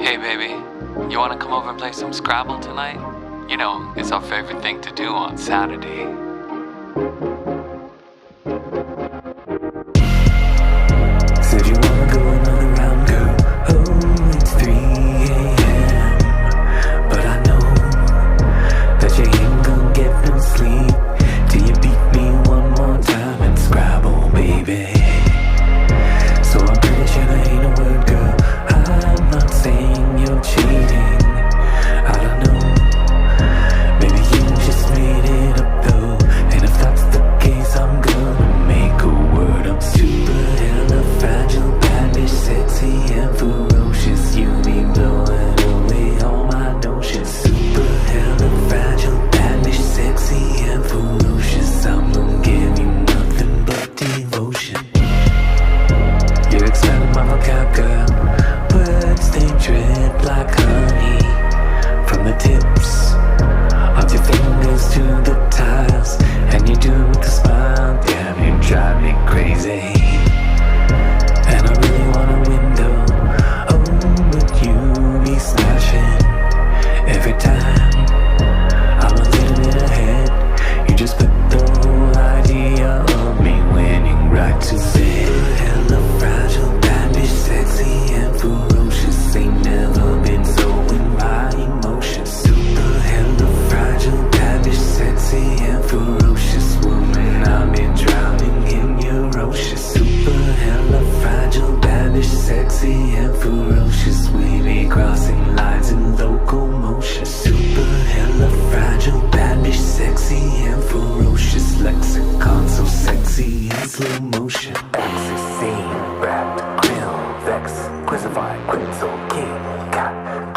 Hey baby, you wanna come over and play some Scrabble tonight? You know, it's our favorite thing to do on Saturday. Said you wanna go another round, girl. Oh, it's 3 a.m. But I know that you ain't gonna get no sleep till you beat me one more time in Scrabble, baby. So I'm pretty sure there ain't a word, girl. I'm not saying you're cheating. I don't know. Maybe you just made it up though. And if that's the case, I'm gonna make a word up. Super hella fragile, badly sexy and ferocious. You be blowing away all my notions. Super hella fragile, badly sexy and ferocious. I'm gonna give you nothing but devotion. You're expanding my vocab, girl. Words, they drip like honey from the tips of your fingers to the tiles. And you do it with a smile. Damn, you drive me crazy. And I really want a window. Oh, but you be smashing every time. I'm a little bit ahead. You just put the whole idea of me winning right to bed. Hella fragile, badly sexy and ferocious. Ain't never been so in my emotions. Super hella fragile, badly sexy and ferocious. Woman, I've been drowning in your ocean. Super hella fragile, badly sexy and ferocious. We be crossing lines in locomotion. Super hella fragile, badly sexy and ferocious. Lexicon so sexy in slow motion. Ecstasy, wrapped, krill, vex, quizify, quinzel, king, cat.